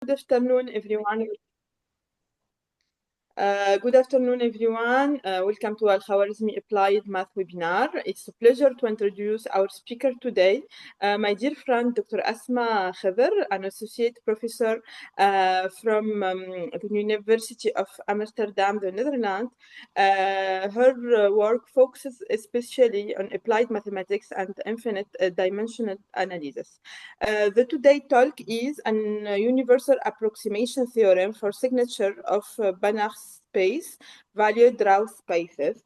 Good afternoon, everyone. Good afternoon, everyone. Welcome to Al-Khwarizmi Applied Math webinar. It's a pleasure to introduce our speaker today, my dear friend, Dr. Asma Khedher, an associate professor from the University of Amsterdam, the Netherlands. Her work focuses especially on applied mathematics and infinite dimensional analysis. The today talk is an universal approximation theorem for signature of Banach space, valued raw spaces.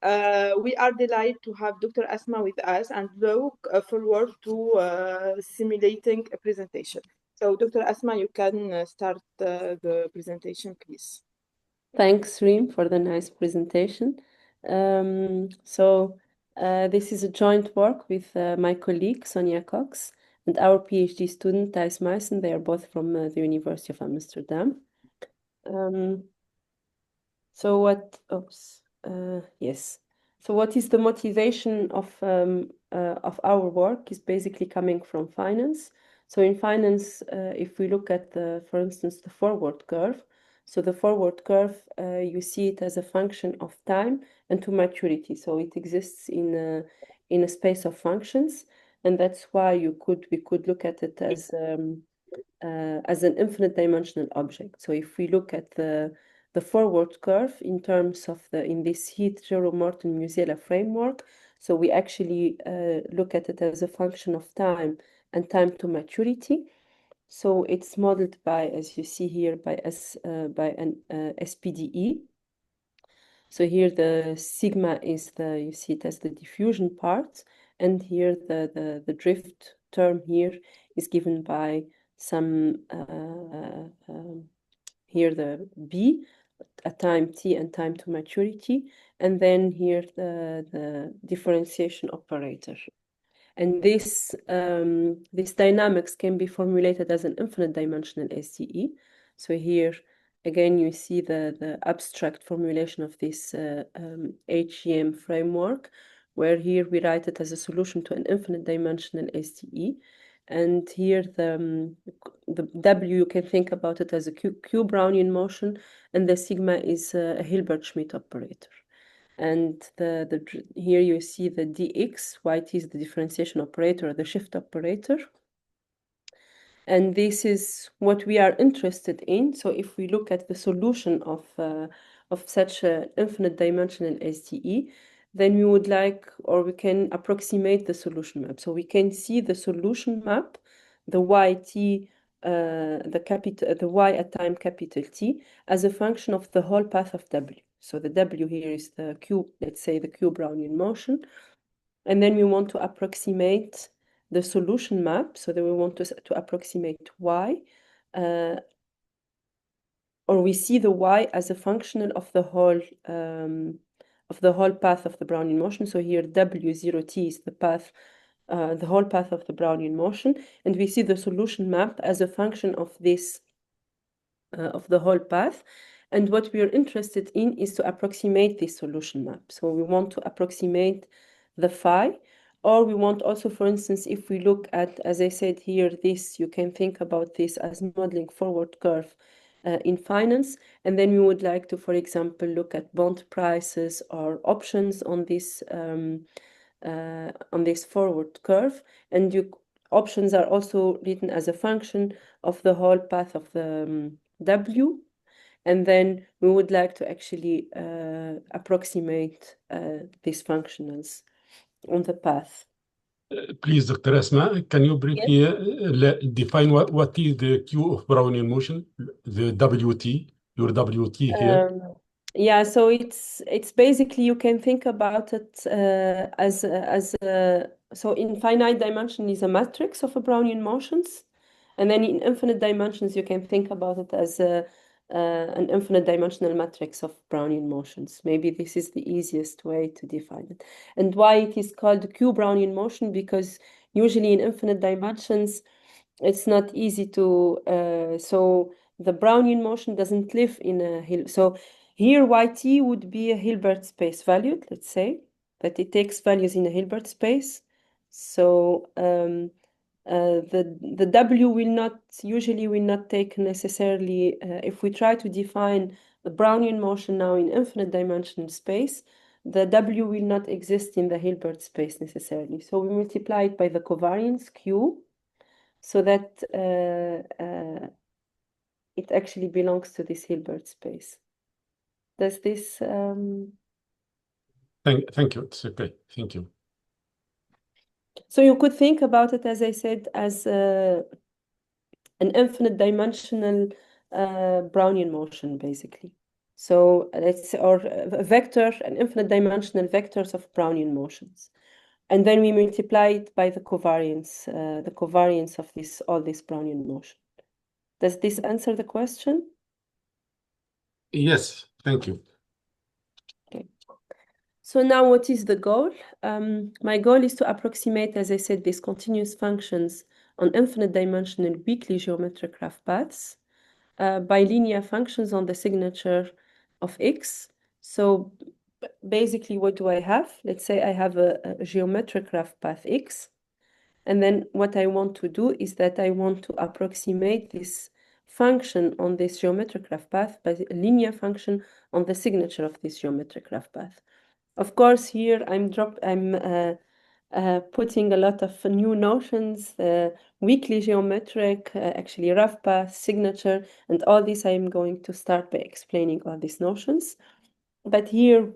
We are delighted to have Dr. Asma with us and look forward to simulating a presentation. So, Dr. Asma, you can start the presentation, please. Thanks, Reem, for the nice presentation. This is a joint work with my colleague, Sonia Cox, and our PhD student, Thijs Muyssen. They are both from the University of Amsterdam. What is the motivation of our work is basically coming from finance. So in finance, if we look at, for instance, the forward curve, so the forward curve, you see it as a function of time and to maturity. So it exists in a space of functions, and that's why we could look at it as an infinite dimensional object. So if we look at the forward curve in terms of in this Heath, Jarrow, Morton-Musiela framework, so we actually look at it as a function of time and time to maturity. So it's modeled by, as you see here, by an SPDE. So here the sigma is you see it as the diffusion part, and here the drift term here is given by some here the B, a time t and time to maturity, and then here the differentiation operator. And this dynamics can be formulated as an infinite dimensional SDE. So here again you see the abstract formulation of this HEM framework, where here we write it as a solution to an infinite dimensional SDE. And here the W, you can think about it as a Q Brownian motion, and the sigma is a Hilbert-Schmidt operator. And here you see the dx, yt is the differentiation operator, or the shift operator. And this is what we are interested in. So if we look at the solution of such an infinite dimensional SDE, then we would like, or we can approximate the solution map. So we can see the solution map, the yt, the y at time capital T, as a function of the whole path of W. So the W here is the Q, let's say the Q Brownian motion. And then we want to approximate the solution map, so that we want to approximate y, or we see the y as a function of the whole path of the Brownian motion. So here W0t is the path, the whole path of the Brownian motion, and we see the solution map as a function of this of the whole path. And what we are interested in is to approximate this solution map. So we want to approximate the phi, or we want also, for instance, if we look at, as I said here, this, you can think about this as modeling forward curve in finance. And then we would like to, for example, look at bond prices or options on this forward curve. And options are also written as a function of the whole path of the W. And then we would like to actually approximate these functionals on the path. Please, Dr. Asma, can you briefly define what is the Q of Brownian motion, the WT, your WT here? Yeah, so it's basically, you can think about it so in finite dimension is a matrix of a Brownian motions, and then in infinite dimensions you can think about it as an infinite dimensional matrix of Brownian motions. Maybe this is the easiest way to define it. And why it is called Q Brownian motion? Because usually in infinite dimensions it's not easy to so the Brownian motion doesn't live in a so here yt would be a Hilbert space valued, let's say that it takes values in a Hilbert space. So The W will not usually will not take necessarily if we try to define the Brownian motion now in infinite dimensional space, the W will not exist in the Hilbert space necessarily. So we multiply it by the covariance Q, so that it actually belongs to this Hilbert space. Does this? Thank you. It's okay. Thank you. So you could think about it, as I said, as an infinite dimensional Brownian motion, basically. So let's or a vector, an infinite dimensional vectors of Brownian motions, and then we multiply it by the covariance of all this Brownian motion. Does this answer the question? Yes, thank you. Okay. So now what is the goal? My goal is to approximate, as I said, these continuous functions on infinite dimensional weakly geometric graph paths by linear functions on the signature of X. So basically, what do I have? Let's say I have a geometric graph path X. And then what I want to do is that I want to approximate this function on this geometric graph path by a linear function on the signature of this geometric graph path. Of course, here I'm putting a lot of new notions, weakly geometric, actually rough path, signature, and all this I'm going to start by explaining all these notions. But here,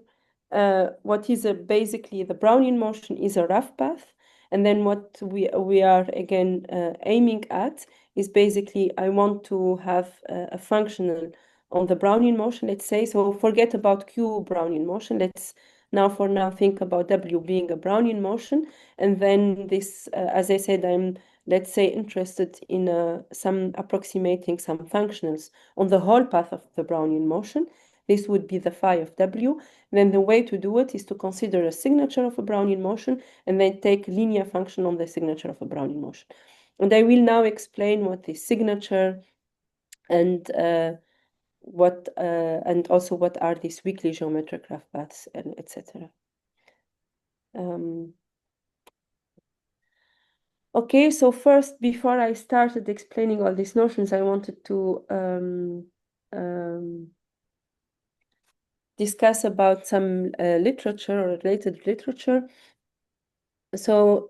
what is basically the Brownian motion is a rough path. And then what we are again aiming at is basically I want to have a functional on the Brownian motion, let's say. So forget about Q Brownian motion. Let's for now think about W being a Brownian motion. And then this, as I said, I'm, let's say, interested in some approximating some functionals on the whole path of the Brownian motion. This would be the phi of W. Then the way to do it is to consider a signature of a Brownian motion and then take linear function on the signature of a Brownian motion. And I will now explain what is signature and also what are these weakly geometric graph paths and etc. Okay, so first, before I started explaining all these notions, I wanted to discuss about some literature or related literature. So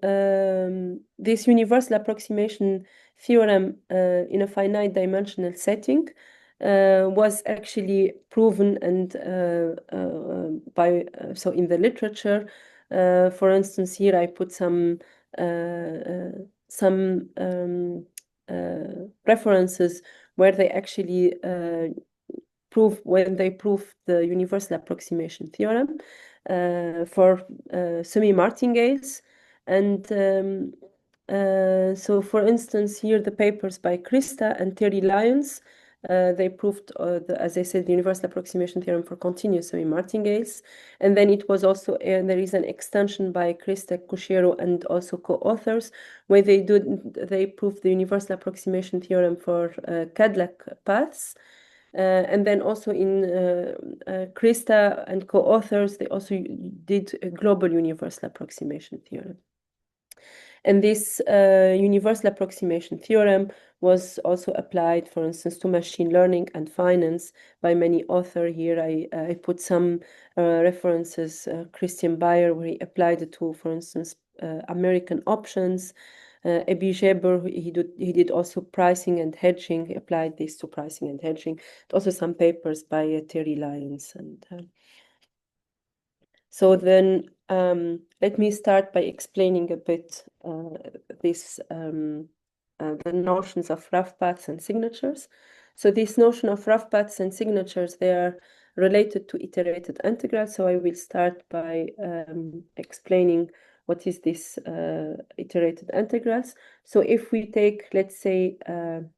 this universal approximation theorem in a finite dimensional setting was actually proven and so in the literature. For instance, here I put some references where they actually prove the universal approximation theorem for semi-martingales. And so, for instance, here the papers by Christa and Terry Lyons, they proved, as I said, the universal approximation theorem for continuous semi-martingales. And then it was also, there is an extension by Christa, Cusciero, and also co-authors, where they proved the universal approximation theorem for Cadillac paths. And then also in Christa and co-authors, they also did a global universal approximation theorem. And this universal approximation theorem was also applied, for instance, to machine learning and finance by many authors. Here I put some references, Christian Bayer, where he applied it to, for instance, American options. Ebi Geber, he did also pricing and hedging. He applied this to pricing and hedging. Also some papers by Terry Lyons. And so then let me start by explaining a bit the notions of rough paths and signatures. So this notion of rough paths and signatures, they are related to iterated integrals. So I will start by explaining what is this iterated integrals. So if we take, let's say,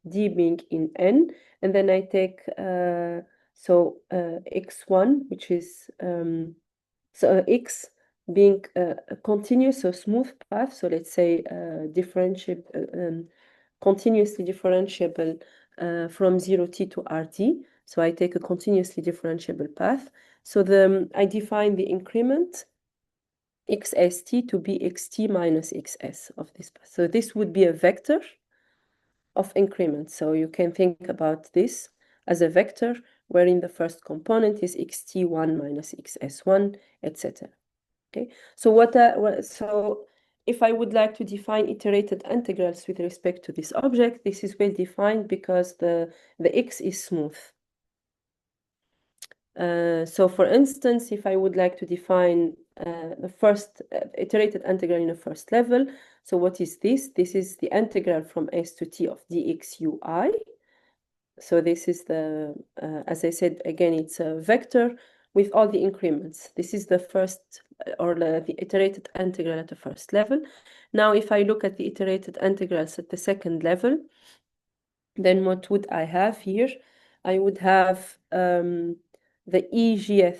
d being in n, and then I take x1, which is so x being a continuous or smooth path, so let's say continuously differentiable from 0t to RT. So I take a continuously differentiable path. So I define the increment xst to be xt minus xs of this path. So this would be a vector of increment. So you can think about this as a vector wherein the first component is xt1 minus xs1, etc. Okay, so if I would like to define iterated integrals with respect to this object, this is well defined because the x is smooth. So for instance, if I would like to define the first iterated integral in the first level, so what is this? This is the integral from s to t of dx ui. So this is the, as I said, again, it's a vector with all the increments. This is the first, or the iterated integral at the first level. Now, if I look at the iterated integrals at the second level, then what would I have here? I would have the EGF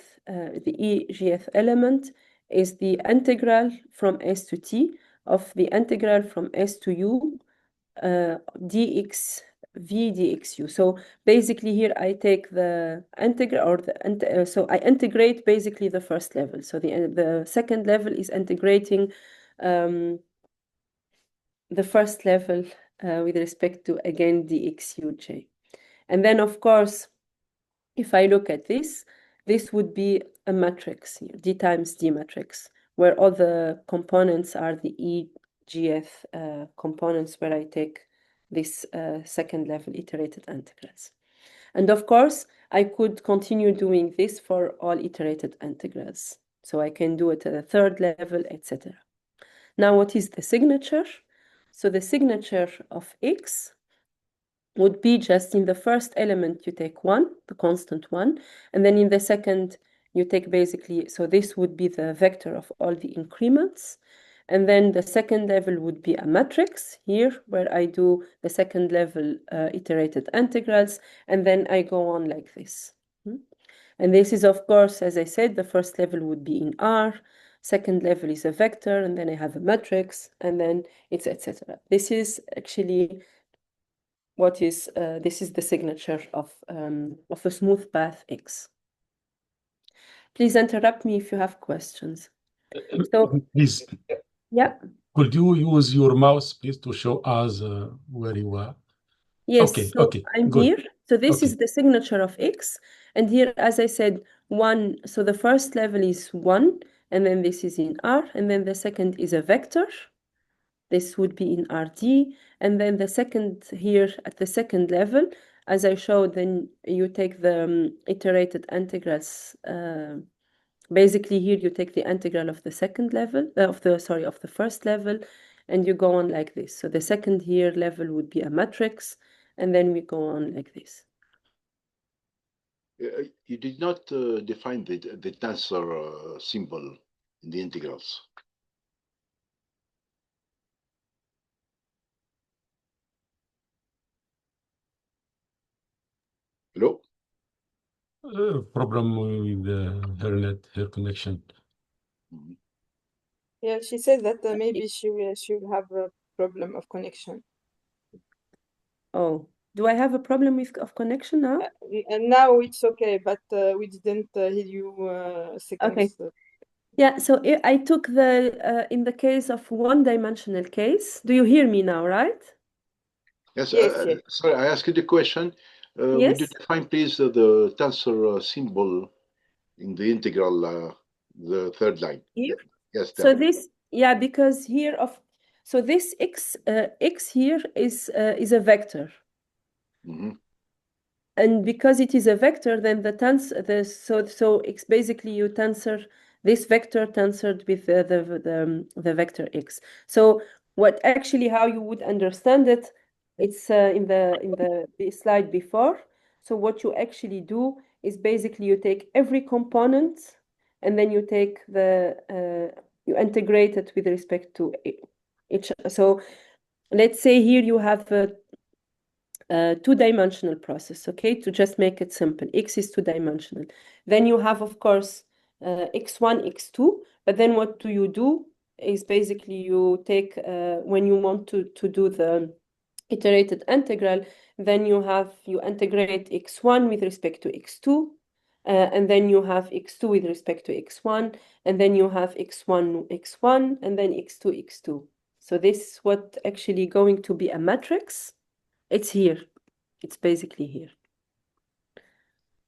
element is the integral from s to t of the integral from s to u dx v dxu. So basically here I take the integral, or the so I integrate basically the first level. So the second level is integrating the first level with respect to, again, dxuj. And then, of course, if I look at this would be a matrix here, d times d matrix, where all the components are the EGF components, where I take this second level iterated integrals. And of course, I could continue doing this for all iterated integrals. So I can do it at a third level, etc. Now, what is the signature? So the signature of x would be just in the first element, you take 1, the constant 1, and then in the second, you take basically, so this would be the vector of all the increments. And then the second level would be a matrix here, where I do the second level iterated integrals, and then I go on like this. And this is, of course, as I said, the first level would be in R, second level is a vector, and then I have a matrix, and then it's etc. This is actually what is, this is the signature of a smooth path X. Please interrupt me if you have questions. So, please. Yeah. Could you use your mouse, please, to show us where you are? Yes, Okay, so okay, I'm good. here. So this Okay. is the signature of X. And here, as I said, 1, so the first level is 1, and then this is in R, and then the second is a vector. This would be in RD, and then the second here at the second level, as I showed, then you take the iterated integrals. Basically here you take the integral of the second level, of the first level, and you go on like this. So the second here level would be a matrix, and then we go on like this. You did not define the tensor symbol in the integrals. Hello? Problem with her net, her connection. Mhm. Yeah, she said that maybe she will have a problem of connection. Oh, do I have a problem of connection now? And now it's okay, but we didn't hear you seconds. Okay. Yeah, so I took the, in the case of one-dimensional case, do you hear me now, right? Yes, Yes. sorry, I asked you the question. Yes. Would you define, please, the tensor symbol in the integral, the third line? Here? Yes, So that one. this, yeah, because here so this x here is a vector. Mhm. And because it is a vector, then so it's basically you tensor this vector tensored with the vector x. So what actually, how you would understand it, it's in the slide before. So what you actually do is basically you take every component, and then you take you integrate it with respect to each. So let's say here you have a two-dimensional process, okay, to just make it simple. X is two-dimensional. Then you have, of course, x1, x2, but then what do you do is basically you take, when you want to do the iterated integral, then you integrate x1 with respect to x2, and then you have x2 with respect to x1, and then you have x1, x1, and then x2, x2. So this is what actually going to be a matrix. It's here. It's basically here.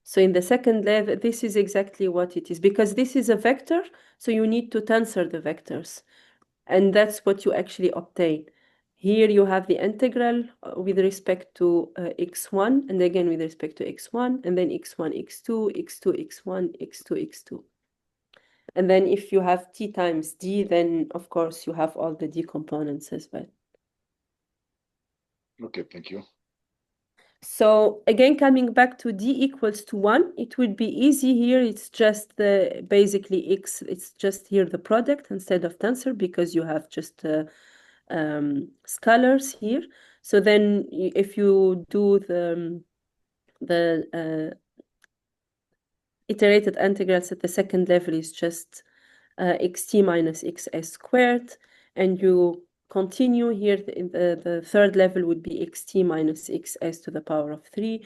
So in the second level, this is exactly what it is, because this is a vector, so you need to tensor the vectors. And that's what you actually obtain. Here you have the integral with respect to x1, and again with respect to x1, and then x1, x2, x2, x1, x2, x2. And then if you have t times d, then of course you have all the d components as well. Okay, thank you. So again, coming back to d equals to 1, it would be easy here. It's just the basically x, it's just here the product instead of tensor, because you have just scalars here. So then if you do the iterated integrals at the second level is just xt minus xs squared, and you continue here. The third level would be xt minus xs to the power of 3,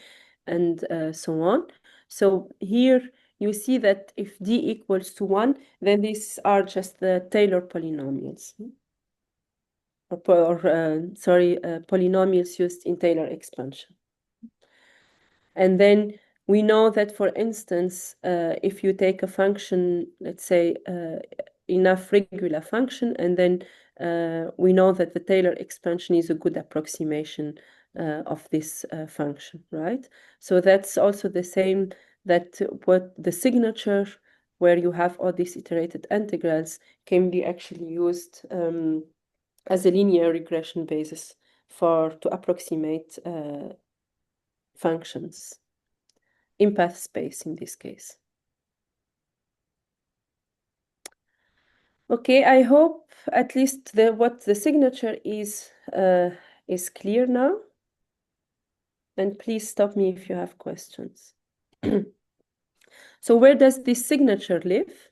and so on. So here you see that if d equals to 1, then these are just the Taylor polynomials. Polynomials used in Taylor expansion. And then we know that, for instance, if you take a function, let's say enough regular function, and then we know that the Taylor expansion is a good approximation of this function, right? So that's also the same, that what the signature, where you have all these iterated integrals, can be actually used as a linear regression basis to approximate functions in path space in this case. Okay, I hope at least what the signature is clear now. And please stop me if you have questions. So where does this signature live?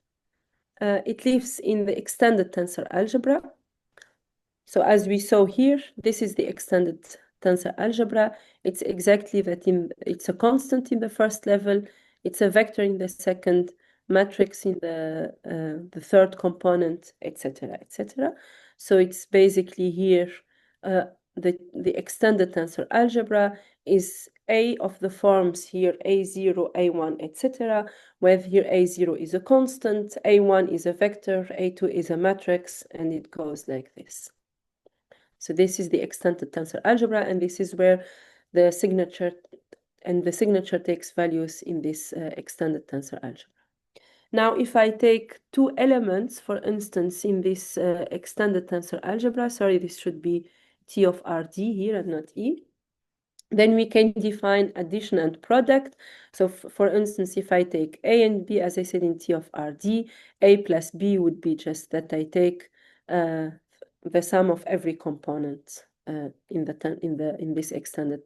It lives in the extended tensor algebra. So as we saw here, this is the extended tensor algebra. It's exactly that. It's a constant in the first level, it's a vector in the second, matrix in the third component, etc., etc. So it's basically here the extended tensor algebra is A of the forms here A0, A1, etc., where here A0 is a constant, A1 is a vector, A2 is a matrix, and it goes like this. So this is the extended tensor algebra, and this is where the signature takes values in this extended tensor algebra. Now, if I take two elements, for instance, in this extended tensor algebra, sorry, this should be T of Rd here and not E, then we can define addition and product. So for instance, if I take A and B, as I said in T of Rd, A plus B would be just that I take the sum of every component in this extended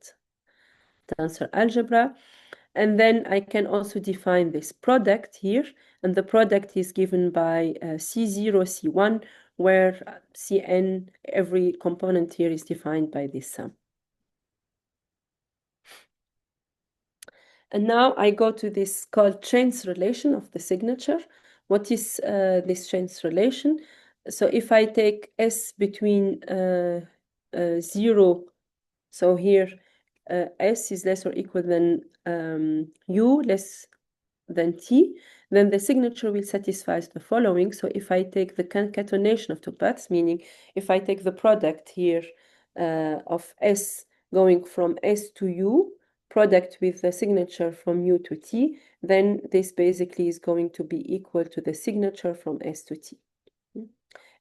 tensor algebra. And then I can also define this product here, and the product is given by C0, C1, where Cn, every component here is defined by this sum. And now I go to this called chains relation of the signature. What is this chains relation? So if I take S between 0, so here S is less or equal than U less than T, then the signature will satisfy the following. So if I take the concatenation of two paths, meaning if I take the product here of S going from S to U, product with the signature from U to T, then this basically is going to be equal to the signature from S to T.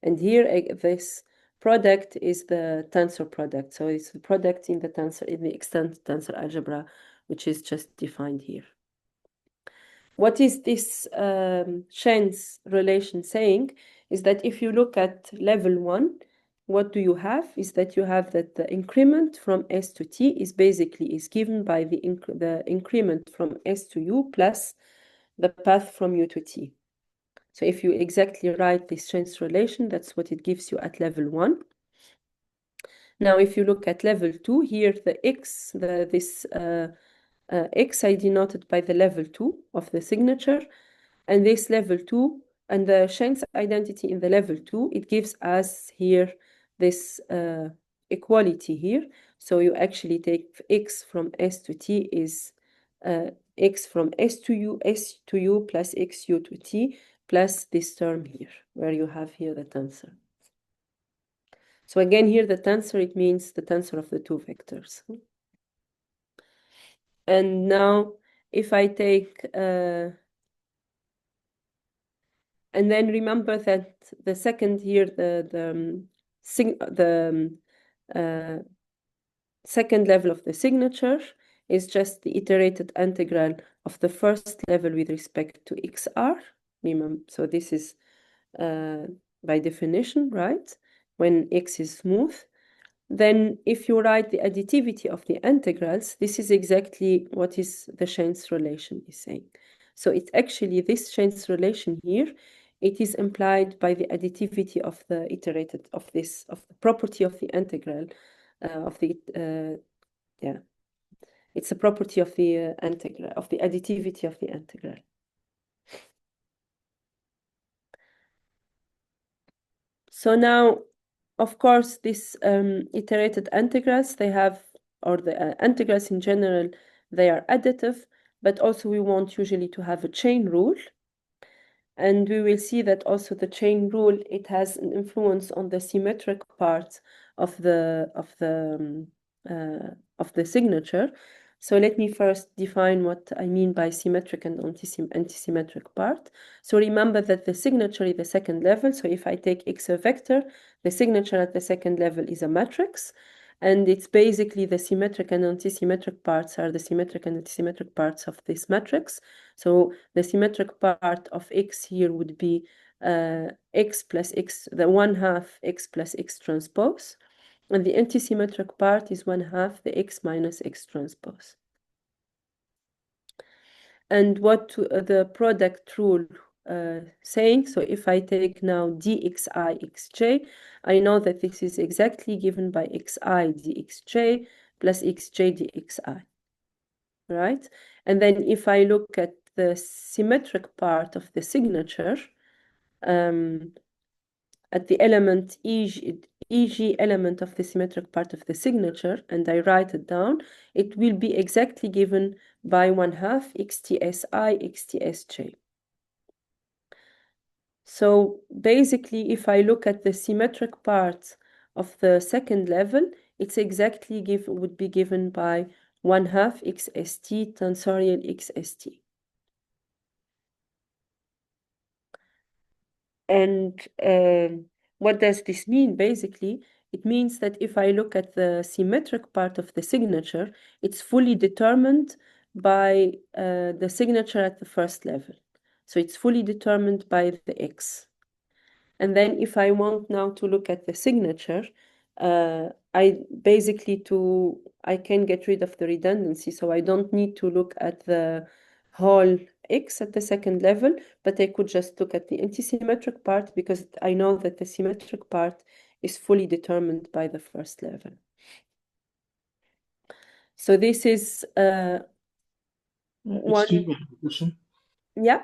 And here this product is the tensor product. So it's the product in the extended tensor algebra, which is just defined here. What is this chains relation saying is that if you look at level 1, what do you have is that you have that the increment from S to T is given by the increment from S to U plus the path from U to T. So if you exactly write this chains relation, that's what it gives you at level 1. Now, if you look at level 2, here the X, this X I denoted by the level 2 of the signature, and this level 2 and the Schenck's identity in the level 2, it gives us here this equality here. So you actually take X from S to T is X from S to U plus XU to T plus this term here, where you have here the tensor. So again, here the tensor, it means the tensor of the two vectors. And now if I take, and then remember that the second here, the second level of the signature is just the iterated integral of the first level with respect to XR. Remember, so this is by definition, right? When X is smooth. Then if you write the additivity of the integrals, this is exactly what is the Schenck's relation is saying. So it's actually this Schenck's relation here, it is implied by the additivity of the iterated of the property of the integral it's a property of the integral, of the additivity of the integral. So now, of course, these iterated integrals, they have, or the integrals in general, they are additive, but also we want usually to have a chain rule. And we will see that also the chain rule, it has an influence on the symmetric part of the signature. So let me first define what I mean by symmetric and antisymmetric part. So remember that the signature is the second level. So if I take X a vector, the signature at the second level is a matrix. And it's basically the symmetric and antisymmetric parts are the symmetric and antisymmetric parts of this matrix. So the symmetric part of X here would be X plus X, the 1/2 X plus X transpose. And the antisymmetric part is 1/2 the X minus X transpose. And what the product rule saying, so if I take now dxi xj, I know that this is exactly given by xi dxj plus xj dxi, right? And then if I look at the symmetric part of the signature, at the element EG element of the symmetric part of the signature, and I write it down, it will be exactly given by 1/2 xtsi xtsj. So basically, if I look at the symmetric part of the second level, it's exactly would be given by 1/2 xst tensorial xst. And what does this mean? Basically, it means that if I look at the symmetric part of the signature, it's fully determined by the signature at the first level. So it's fully determined by the X. And then if I want now to look at the signature, I can get rid of the redundancy. So I don't need to look at the whole X at the second level, but I could just look at the antisymmetric part because I know that the symmetric part is fully determined by the first level. So this is Excuse me, question. Yeah.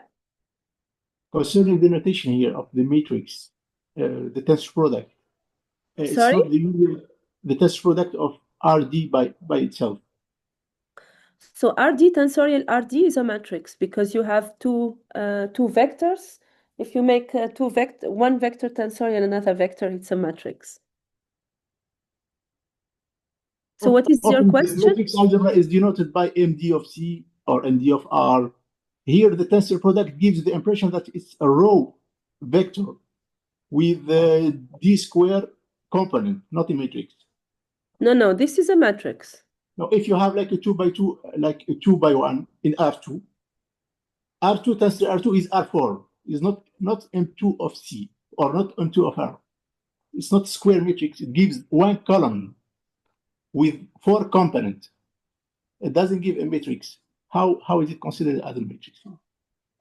Concerning the notation here of the matrix, the tensor product. It's Sorry? not the tensor product of RD by itself. So RD tensorial RD is a matrix because you have two vectors. If you make one vector tensorial, another vector, it's a matrix. So what is your question? The matrix algebra is denoted by MD of C or MD of R. Here, the tensor product gives the impression that it's a row vector with the D square component, not a matrix. No, this is a matrix. Now, if you have like a 2 by 2, like a 2 by 1 in R2, R2 tensor R2 is R4, is not M2 of C or not M2 of R. It's not square matrix. It gives one column with 4 components. It doesn't give a matrix. How is it considered as a matrix?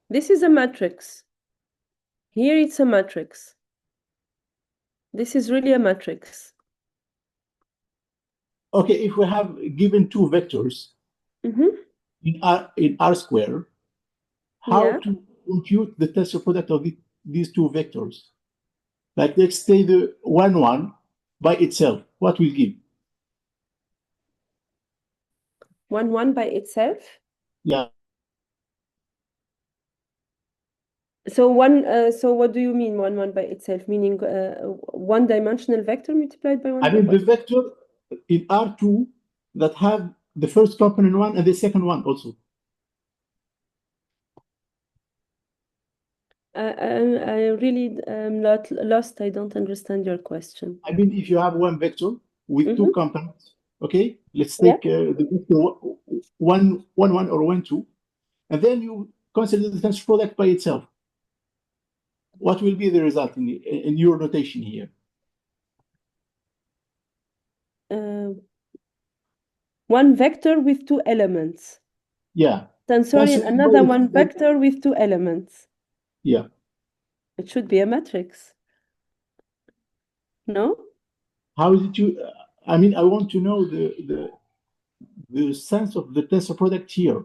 This is a matrix. Here it's a matrix. This is really a matrix. Okay, if we have given 2 vectors, in R square how Yeah. to compute the tensor product of these two vectors. Like let's say the 1, 1 by itself, what will give? 1, 1 by itself? Yeah. So what do you mean 1, 1 by itself? Meaning one-dimensional vector multiplied by one? I mean the vector in R2 that have the first component 1 and the second one also. I really am lost. I don't understand your question. I mean, if you have one vector with two components, okay, let's take the vector 1, 1, 1 or 1, 2, and then you consider the tensor product by itself. What will be the result in your notation here? One vector with two elements. Yeah. Tensorial, another one vector with two elements. Yeah. It should be a matrix. No? How did you? I mean, I want to know the sense of the tensor product here,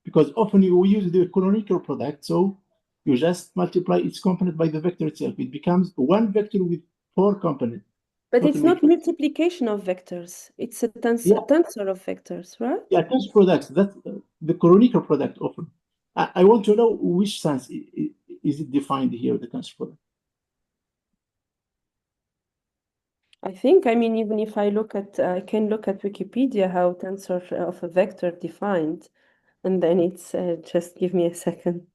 because often you use the canonical product, so you just multiply its component by the vector itself. It becomes one vector with 4 components. But it's not multiplication of vectors. It's a tensor of vectors, right? Yeah, tensor products. That's the canonical product often. I want to know which sense is it defined here, the tensor product. I think, I mean, even if I look at, I can look at Wikipedia how tensor of a vector defined, and then it's, just give me a second.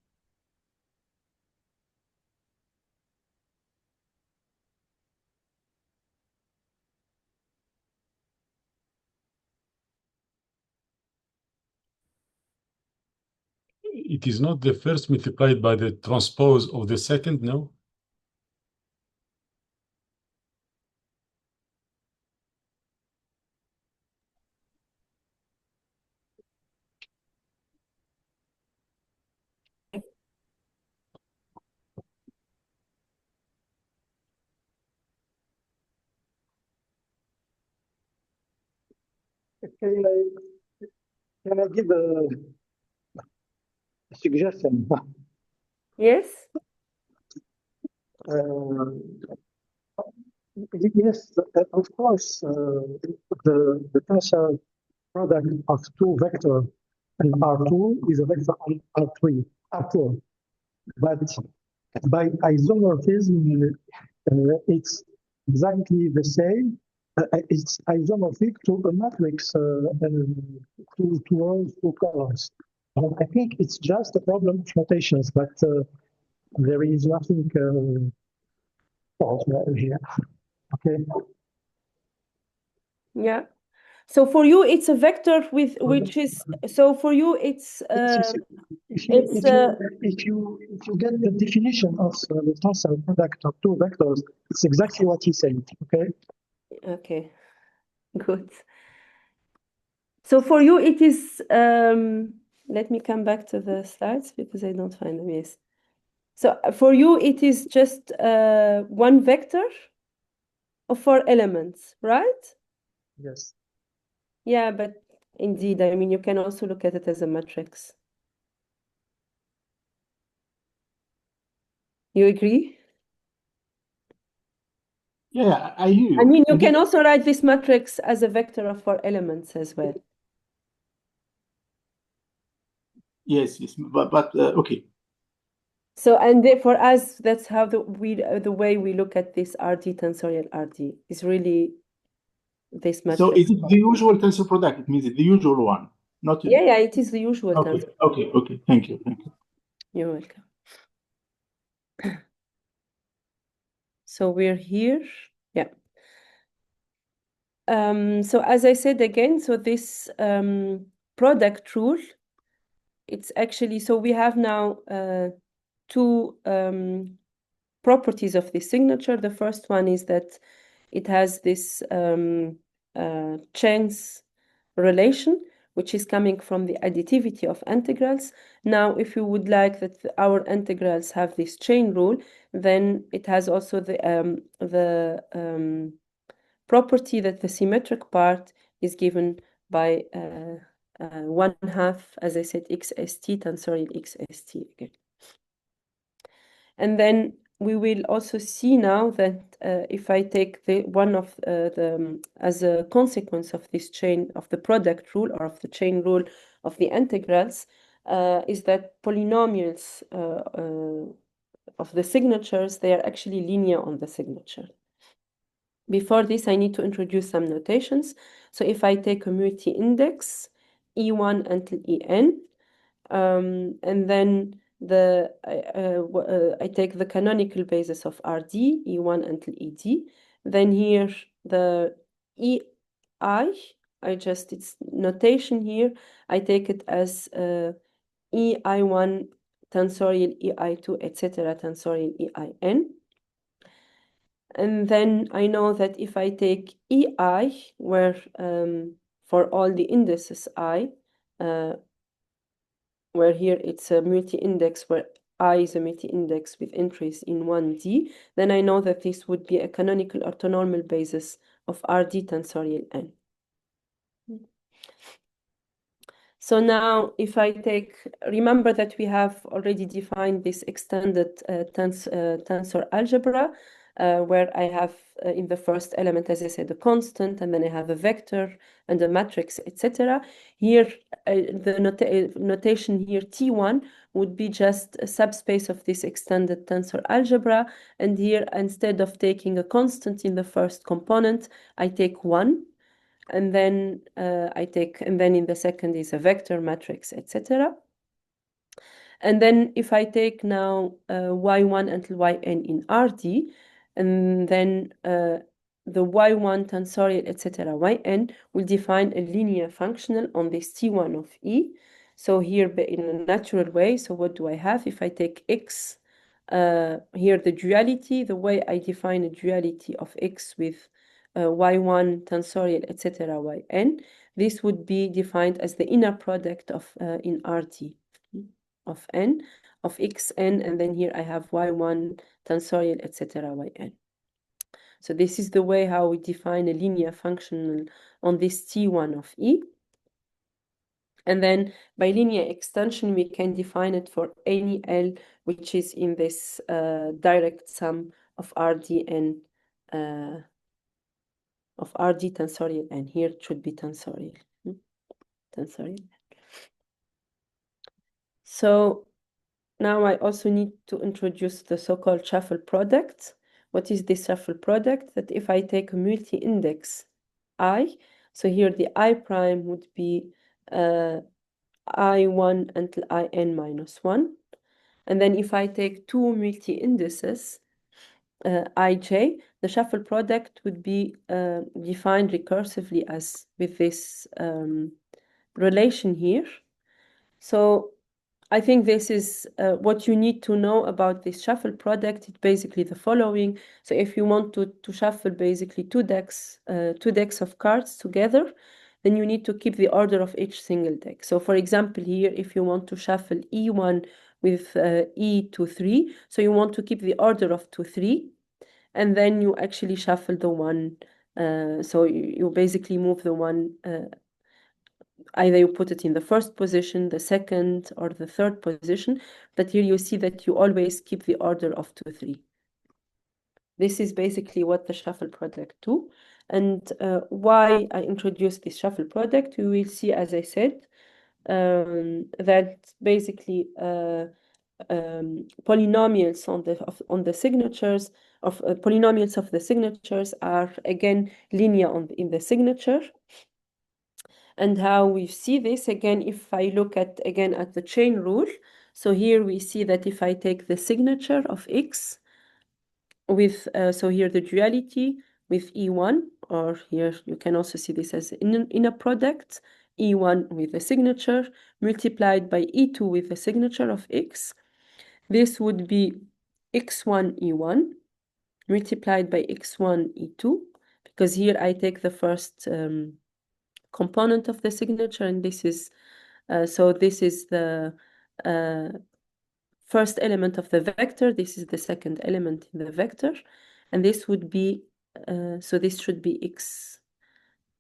It is not the first multiplied by the transpose of the second, no? Can I give a suggestion? Yes? Yes, of course, the tensor product of two vectors and R2 is a vector on R3, R4. But by isomorphism, it's exactly the same. It's isomorphic to a matrix, two rows, two columns. I think it's just a problem of notations, but there is nothing false here. Okay. Yeah. So for you, it's a vector with which is, so for you, it's if you get the definition of the tensor product of two vectors, it's exactly what he said. Okay. Okay. Good. So for you, it is. Let me come back to the slides because I don't find them. Yes. So for you, it is just one vector of 4 elements, right? Yes. Yeah, but indeed, I mean, you can also look at it as a matrix. You agree? Yeah, I hear you. I mean, you can also write this matrix as a vector of 4 elements as well. Yes, but okay. So, and for us, that's how the way we look at this RD tensorial RD is really this matrix. So is it the usual tensor product? It means it's the usual one, not. Yeah, it is the usual tensor. Okay. Thank you. You're welcome. So we're here. Yeah. So as I said again, so this product rule, it's actually, so we have now 2 properties of this signature. The first one is that it has this chance relation, which is coming from the additivity of integrals. Now, if you would like that our integrals have this chain rule, then it has also the property that the symmetric part is given by 1/2, as I said, XST, tensorial XST again. And then we will also see now that if I take the one of as a consequence of this chain of the product rule or of the chain rule of the integrals, is that polynomials of the signatures, they are actually linear on the signature. Before this, I need to introduce some notations. So if I take a multi-index, E1 until En, and then I take the canonical basis of RD, E1 until ED. Then here the EI, its notation here, I take it as EI1 tensorial EI2, etc. tensorial EIN. And then I know that if I take EI, where for all the indices I, where here it's a multi-index where I is a multi-index with entries in 1D, then I know that this would be a canonical orthonormal basis of RD tensorial N. So now if I remember that we have already defined this extended tensor algebra, where I have in the first element, as I said, a constant, and then I have a vector and a matrix, etc. Here, the notation here, T1, would be just a subspace of this extended tensor algebra. And here, instead of taking a constant in the first component, I take 1. And then and then in the second is a vector matrix, etc. And then if I take now y1 until yn in RD, and then the y1 tensorial, etc. yn will define a linear functional on this T1 of E. So here in a natural way, so what do I have? If I take X, here the duality, the way I define a duality of X with y1 tensorial, etc. yn, this would be defined as the inner product of in RT of n, of xn, and then here I have y1 tensorial, etc. yn. So this is the way how we define a linear functional on this T1 of E. And then by linear extension, we can define it for any L which is in this direct sum of RDN, of RD tensorial n. Here it should be tensorial. Tensorial. So now I also need to introduce the so-called shuffle product. What is this shuffle product? That if I take a multi-index I, so here the I prime would be I1 until In minus 1. And then if I take two multi-indices, ij, the shuffle product would be defined recursively as with this relation here. So I think this is what you need to know about this shuffle product. It's basically the following. So if you want to shuffle basically two decks of cards together, then you need to keep the order of each single deck. So for example, here, if you want to shuffle E1 with E2, 3, so you want to keep the order of 2, 3, and then you actually shuffle the one. So you basically move the one, either you put it in the first position, the second, or the third position. But here you see that you always keep the order of 2, 3. This is basically what the shuffle product do. And why I introduced this shuffle product, we will see, as I said, that basically polynomials on the signatures of polynomials of the signatures are again linear in the signature. And how we see this again, if I look at the chain rule, so here we see that if I take the signature of X with so here the duality with E1, or here you can also see this as inner product, E1 with the signature multiplied by E2 with the signature of X. This would be X1 E1 multiplied by X1 E2, because here I take the first component of the signature, and this is so this is the first element of the vector, this is the second element in the vector, and this would be so this should be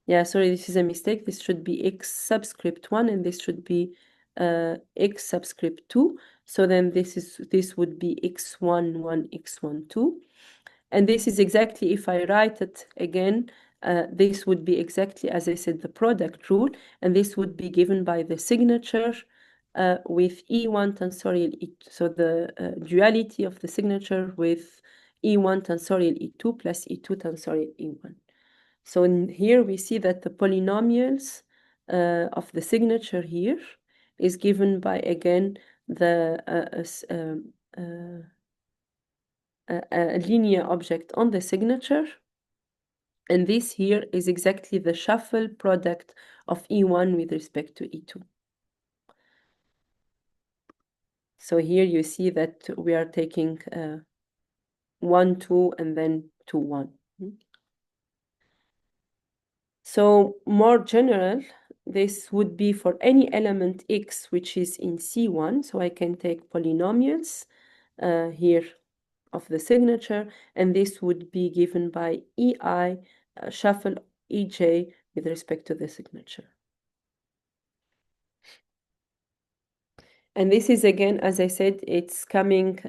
Yeah, sorry, this is a mistake. This should be x subscript 1 and this should be x subscript 2. So then this would be x1 1 x1 2. And this is exactly, if I write it again, this would be exactly, as I said, the product rule, and this would be given by the signature with E1 tensorial E2. So the duality of the signature with E1 tensorial E2 plus E2 tensorial E1. So in here we see that the polynomials of the signature here is given by, again, the a linear object on the signature. And this here is exactly the shuffle product of E1 with respect to E2. So here you see that we are taking 1, 2, and then 2, 1. So more general, this would be for any element x which is in C1. So I can take polynomials here of the signature, and this would be given by EI shuffle EJ with respect to the signature. And this is, again, as I said, it's coming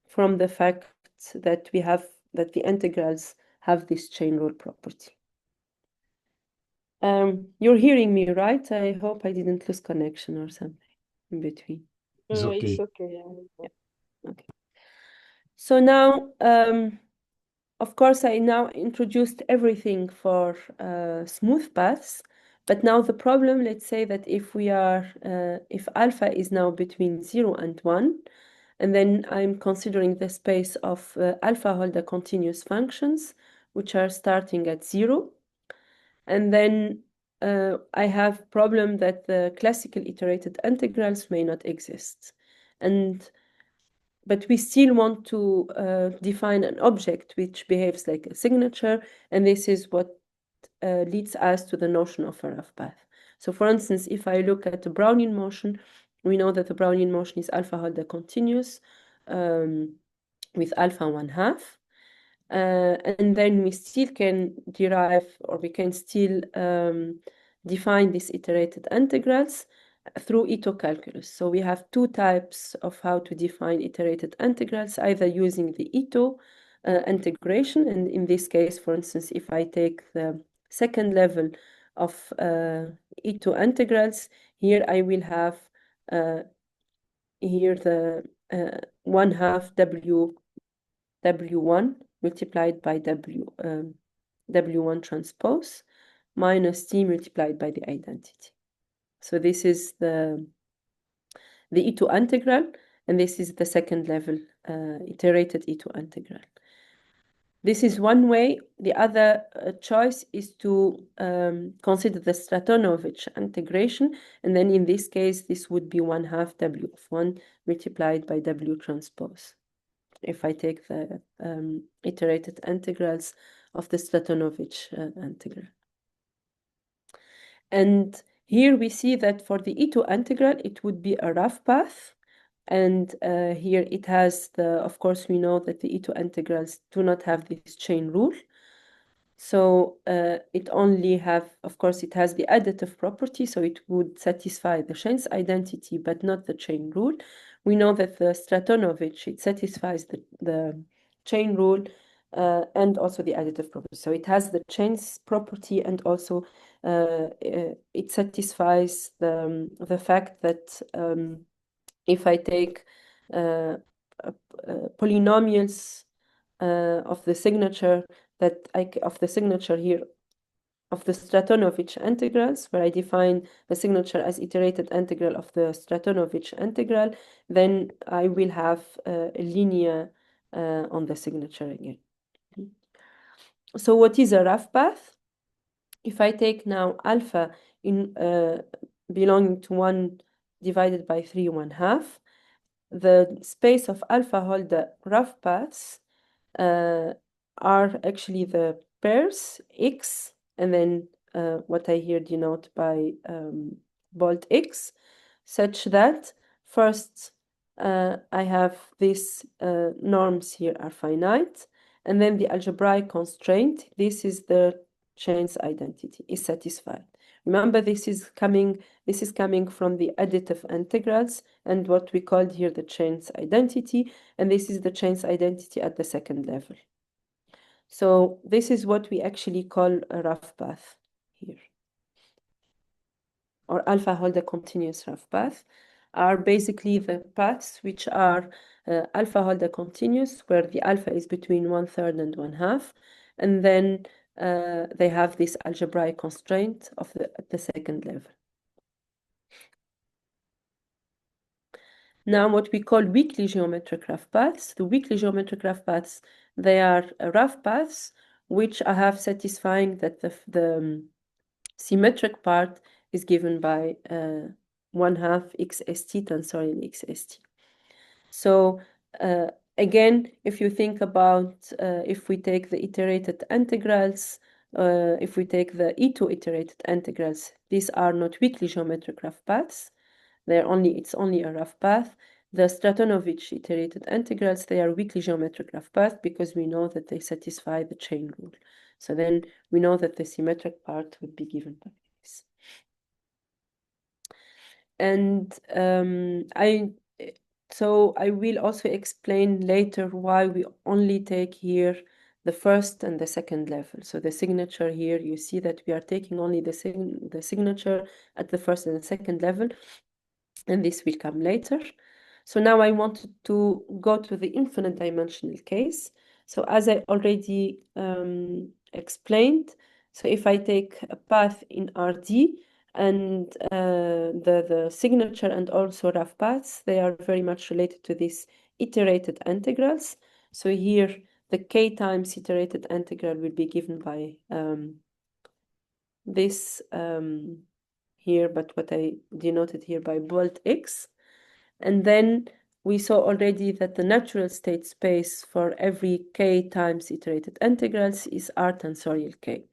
from the fact that the integrals have this chain rule property. You're hearing me, right? I hope I didn't lose connection or something in between. It's okay. It's okay. Yeah. Okay. So now, of course, I now introduced everything for smooth paths, but now the problem, let's say that if alpha is now between 0 and 1, and then I'm considering the space of alpha Holder continuous functions, which are starting at 0, and then I have problem that the classical iterated integrals may not exist. But we still want to define an object which behaves like a signature, and this is what leads us to the notion of a rough path. So for instance, if I look at the Brownian motion, we know that the Brownian motion is alpha Holder continuous with alpha 1/2. And then we still can derive, or we can still define these iterated integrals through Ito calculus. So we have two types of how to define iterated integrals, either using the Ito integration, and in this case, for instance, if I take the second level of Ito integrals, here I will have here the 1/2 W1 multiplied by W1 transpose minus T multiplied by the identity. So this is the E2 integral, and this is the second level iterated E2 integral. This is one way. The other choice is to consider the Stratonovich integration, and then in this case, this would be 1/2 W of 1 multiplied by W transpose, if I take the iterated integrals of the Stratonovich integral. And here we see that for the E2 integral, it would be a rough path. And here it has of course, we know that the E2 integrals do not have this chain rule. So it only of course, it has the additive property, so it would satisfy the Schen's identity, but not the chain rule. We know that the Stratonovich, it satisfies the chain rule and also the additive property. So it has the chain's property, and also it satisfies the fact that if I take polynomials of the signature here of the Stratonovich integrals, where I define the signature as iterated integral of the Stratonovich integral, then I will have a linear on the signature again. So what is a rough path? If I take now alpha in belonging to 1 divided by 3 1/2, the space of alpha Holder rough paths are actually the pairs x, and then what I here denote by bold x, such that first I have these norms here are finite, and then the algebraic constraint. This is the chain's identity is satisfied. Remember, this is coming from the additive integrals and what we called here the chain's identity, and this is the chain's identity at the second level. So this is what we actually call a rough path here, or alpha Holder continuous rough path, are basically the paths which are alpha Holder continuous, where the alpha is between 1/3 and 1/2, and then they have this algebraic constraint of at the second level. Now, what we call weakly geometric rough paths. The weakly geometric rough paths, they are rough paths which I have satisfying that the symmetric part is given by 1/2 xst tensorial xst. So again, if you think about if we take the iterated integrals, if we take the E2 iterated integrals, these are not weakly geometric rough paths. It's only a rough path. The Stratonovich iterated integrals, they are weakly geometric rough paths because we know that they satisfy the chain rule. So then we know that the symmetric part would be given by this. And so I will also explain later why we only take here the first and the second level. So the signature here, you see that we are taking only the signature at the first and the second level, and this will come later. So now I wanted to go to the infinite dimensional case. So as I already explained, so if I take a path in RD, and the signature and also rough paths, they are very much related to these iterated integrals. So here, the k times iterated integral will be given by this here, but what I denoted here by bold x. And then we saw already that the natural state space for every k times iterated integrals is R tensorial k.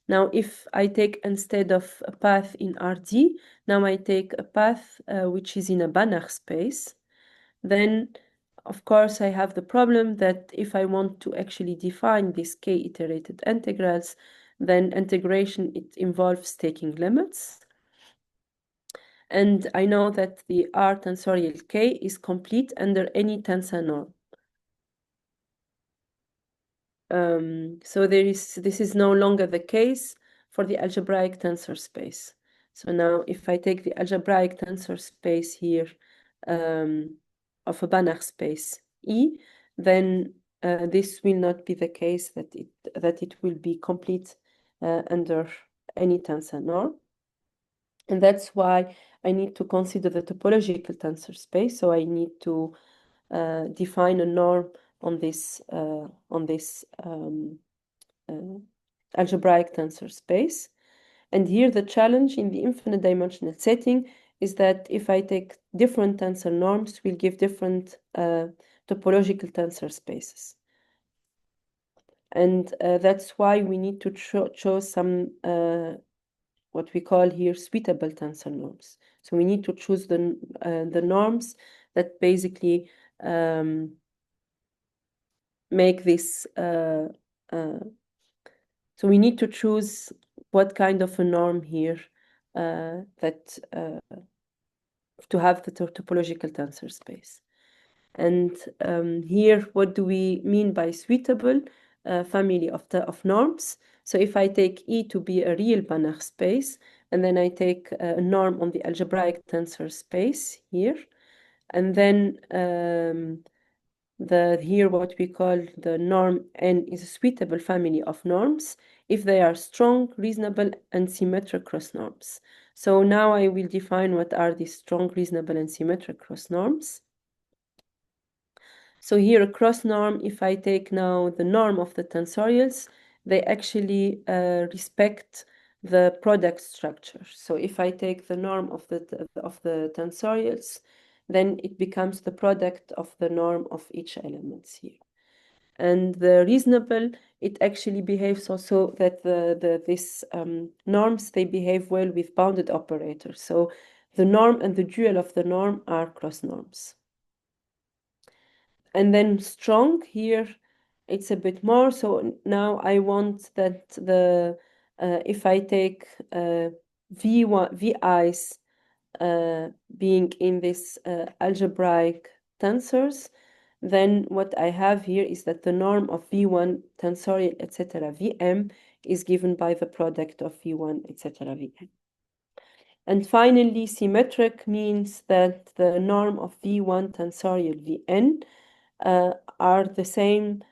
Now, if I take instead of a path in RD, now I take a path which is in a Banach space, then of course I have the problem that if I want to actually define these k iterated integrals, then integration, it involves taking limits. And I know that the R tensorial k is complete under any tensor norm. So this is no longer the case for the algebraic tensor space. So now if I take the algebraic tensor space here of a Banach space E, then this will not be the case that it will be complete under any tensor norm. And that's why I need to consider the topological tensor space. So I need to define a norm on this algebraic tensor space. And here the challenge in the infinite dimensional setting is that if I take different tensor norms, we'll give different topological tensor spaces. And that's why we need to choose some what we call here suitable tensor norms. So we need to choose the norms that basically make this. So we need to choose what kind of a norm here that to have the topological tensor space. And here, what do we mean by suitable family of norms? So if I take E to be a real Banach space, and then I take a norm on the algebraic tensor space here, and then here what we call the norm N is a suitable family of norms if they are strong, reasonable, and symmetric cross norms. So now I will define what are these strong, reasonable, and symmetric cross norms. So here a cross norm, if I take now the norm of the tensorials, they actually respect the product structure. So if I take the norm of the tensorials, then it becomes the product of the norm of each element here. And the reasonable, it actually behaves also that these norms, they behave well with bounded operators. So the norm and the dual of the norm are cross norms. And then strong here, it's a bit more. So now I want that the if I take VI's being in this algebraic tensors, then what I have here is that the norm of V1 tensorial, etc., Vm is given by the product of V1, etc., Vm. And finally, symmetric means that the norm of V1 tensorial Vn are the same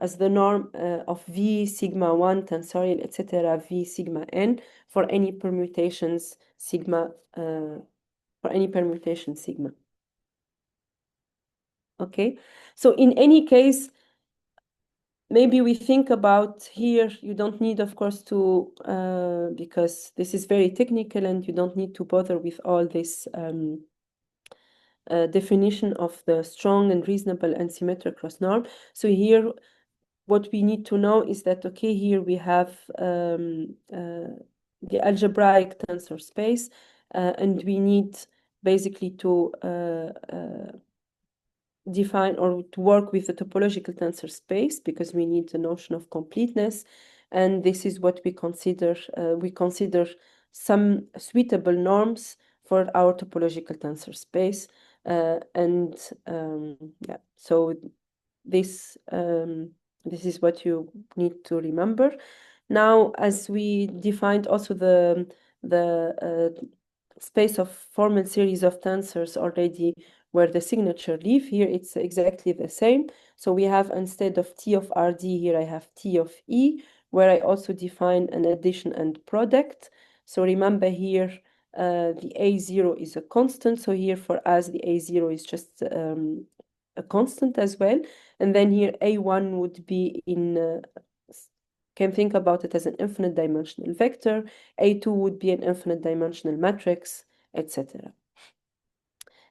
as the norm of V sigma 1 tensorial, etc., V sigma n for any permutations sigma, for any permutation sigma. Okay, so in any case, maybe we think about here, you don't need, of course, to, because this is very technical and you don't need to bother with all this definition of the strong and reasonable and symmetric cross norm. So here, what we need to know is that, okay, here we have the algebraic tensor space, and we need basically to define or to work with the topological tensor space, because we need the notion of completeness. And this is what we consider some suitable norms for our topological tensor space. Yeah, so this is what you need to remember. Now, as we defined also the space of formal series of tensors already, where the signature leaf, here it's exactly the same. So we have, instead of T of Rd, here I have T of E, where I also define an addition and product. So remember here, the A0 is a constant. So here for us, the A0 is just a constant as well. And then here A1 would be in, can think about it as an infinite dimensional vector. A2 would be an infinite dimensional matrix, etc.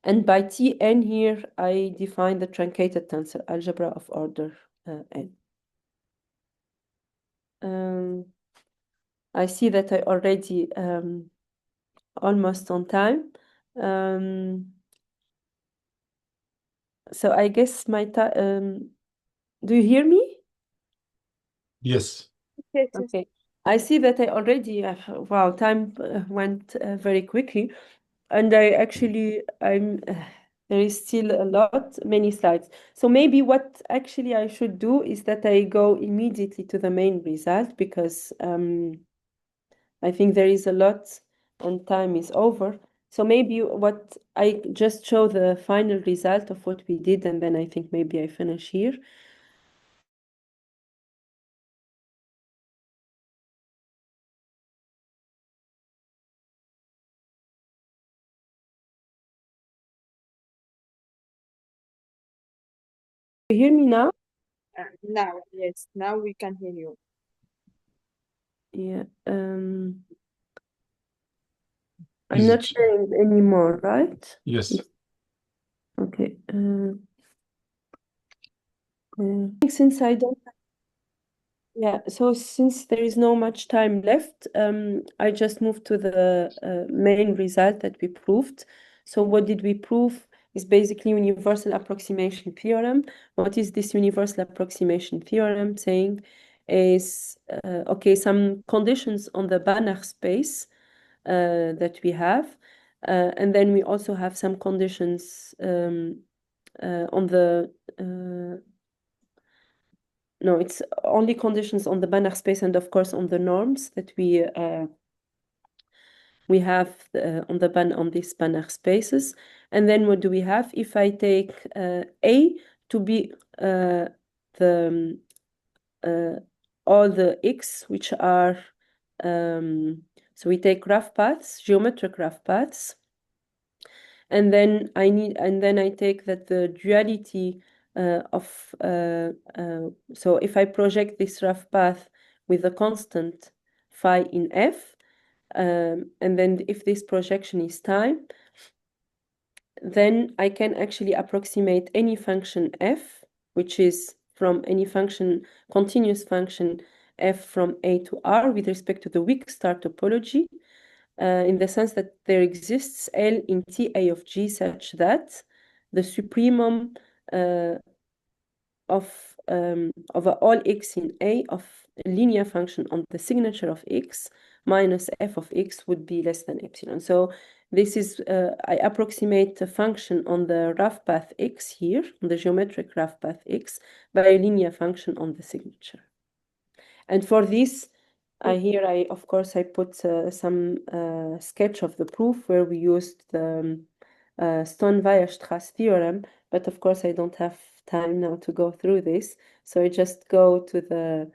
And by Tn here, I define the truncated tensor algebra of order n. I see that I already almost on time. So I guess my time. Do you hear me? Yes. Yes, yes. Okay. I see that I already. Wow, time went very quickly, and I'm. There is still many slides. So maybe what actually I should do is that I go immediately to the main result, because I think there is a lot and time is over. So maybe what I just show the final result of what we did, and then I think maybe I finish here. You hear me now? Now, yes, now we can hear you. Yeah. I'm not sharing anymore, right? Yes. Okay. Since I don't. Yeah, so since there is no much time left, I just moved to the main result that we proved. So what did we prove is basically universal approximation theorem. What is this universal approximation theorem saying is, okay, some conditions on the Banach space that we have, and then we also have some conditions on the no, it's only conditions on the Banach space, and of course on the norms that we have on these Banach spaces. And then what do we have? If I take A to be all the X, which are so we take graph paths, geometric graph paths, and then I take that the duality so if I project this rough path with a constant phi in f, and then if this projection is time, then I can actually approximate any function f, which is from any function, continuous function f from A to R with respect to the weak star topology, in the sense that there exists L in Ta of G such that the supremum over all x in A of a linear function on the signature of x minus f of x would be less than epsilon. So this is, I approximate a function on the rough path x here, on the geometric rough path x, by a linear function on the signature. And for this, of course, I put some sketch of the proof where we used the Weierstrass theorem, but of course I don't have time now to go through this. So I just go to the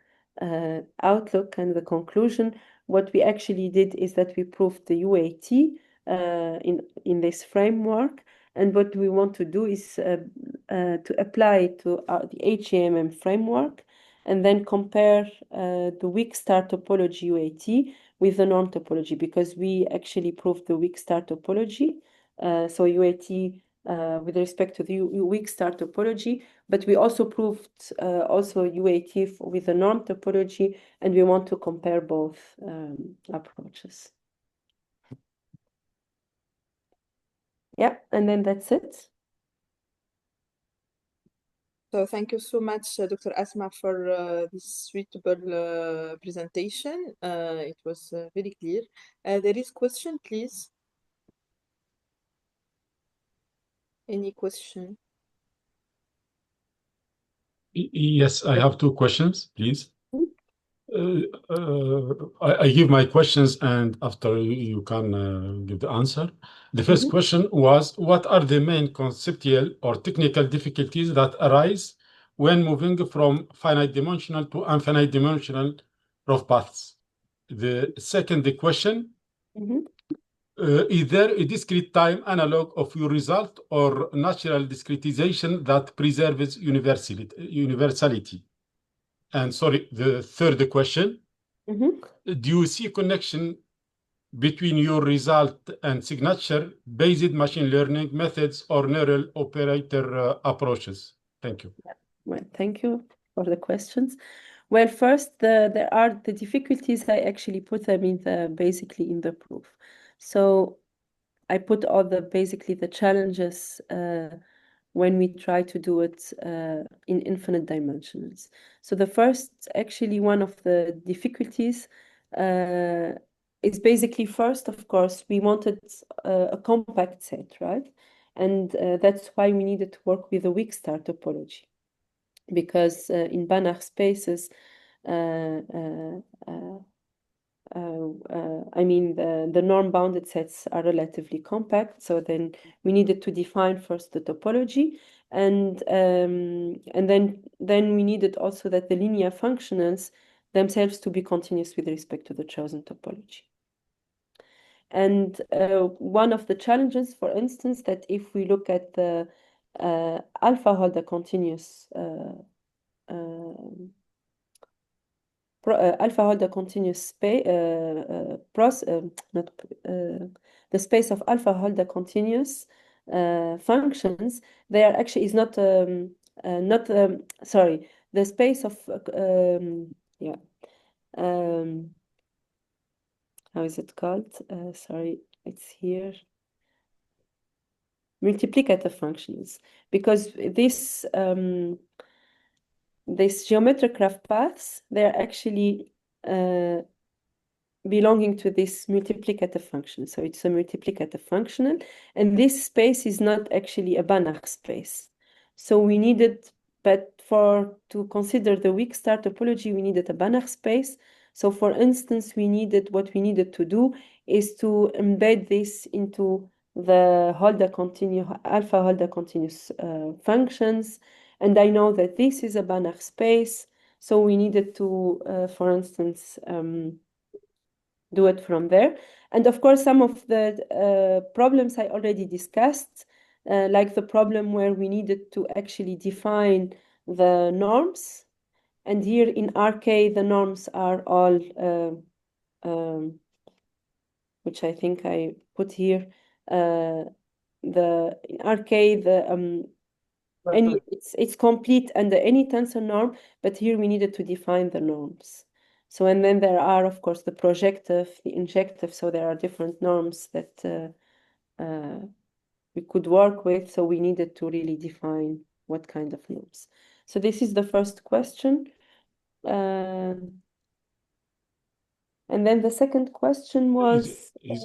outlook and the conclusion. What we actually did is that we proved the UAT in this framework. And what we want to do is to apply it to the HAMM framework and then compare the weak star topology UAT with the norm topology, because we actually proved the weak star topology. So UAT with respect to the weak star topology, but we also proved also UAT with the norm topology, and we want to compare both approaches. Yeah, and then that's it. So thank you so much, Dr. Asma, for this suitable presentation. It was very clear. There is question, please. Any question? Yes, I have two questions, please. I give my questions, and after you can give the answer. The first question was, what are the main conceptual or technical difficulties that arise when moving from finite dimensional to infinite dimensional rough paths? The second question, is there a discrete time analog of your result or natural discretization that preserves universality? And sorry, the third question, do you see connection between your result and signature based machine learning methods or neural operator approaches? Thank you. Well, thank you for the questions. Well, first, there are the difficulties. I actually put them in basically in the proof. So I put all basically the challenges when we try to do it in infinite dimensions. So the first, actually, one of the difficulties is basically first, of course, we wanted a compact set, right? And that's why we needed to work with a weak star topology, because in Banach spaces, I mean, the norm-bounded sets are relatively compact, so then we needed to define first the topology, and then we needed also that the linear functionals themselves to be continuous with respect to the chosen topology. And one of the challenges, for instance, that if we look at the alpha Holder continuous alpha Holder continuous space, the space of alpha Holder continuous functions, they are actually is not sorry, the space of how is it called? Sorry, it's here. Multiplicative functions, because this these geometric graph paths, they're actually belonging to this multiplicative function. So it's a multiplicative functional, and this space is not actually a Banach space. So we needed, but to consider the weak star topology, we needed a Banach space. So for instance, what we needed to do is to embed this into the alpha Holder continuous functions. And I know that this is a Banach space, so we needed to, for instance, do it from there. And of course, some of the problems I already discussed, like the problem where we needed to actually define the norms. And here in RK, the norms are all, which I think I put here, in RK, it's complete under any tensor norm, but here we needed to define the norms. So, and then there are, of course, the projective, the injective, so there are different norms that we could work with, so we needed to really define what kind of norms. So this is the first question. And then the second question was is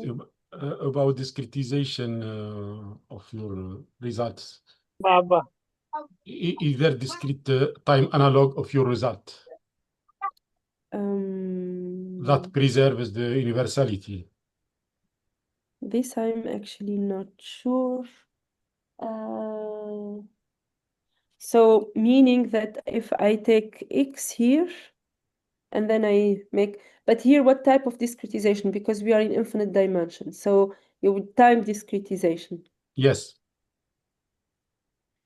about discretization of your results. Baba. Is there discrete time analog of your result that preserves the universality? This I'm actually not sure. So meaning that if I take X here, and then I make, but here what type of discretization? Because we are in infinite dimension. So you would time discretization. Yes.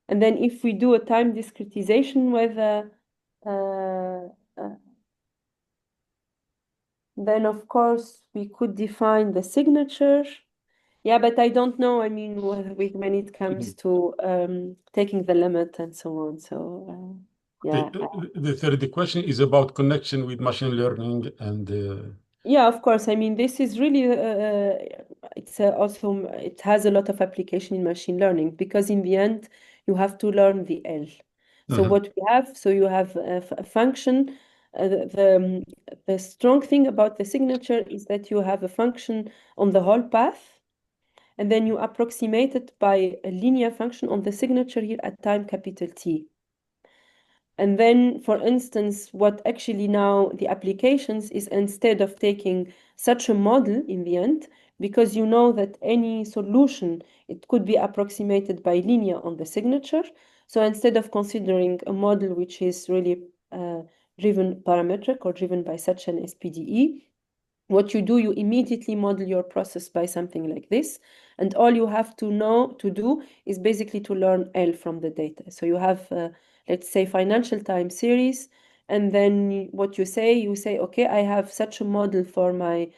And then if we do a time discretization with then of course we could define the signature. Yeah, but I don't know. I mean, when it comes to taking the limit and so on. So yeah. The third question is about connection with machine learning and. Yeah, of course. I mean, this is really it's also it has a lot of application in machine learning because in the end you have to learn the L. So what we have, so you have a function. The strong thing about the signature is that you have a function on the whole path, and then you approximate it by a linear function on the signature here at time capital T. And then, for instance, what actually now the applications is instead of taking such a model in the end, because you know that any solution, it could be approximated by linear on the signature. So instead of considering a model which is really driven parametric or driven by such an SPDE, what you do, you immediately model your process by something like this. And all you have to do is basically to learn L from the data. So you have, let's say, financial time series. And then what you say, okay, I have such a model for my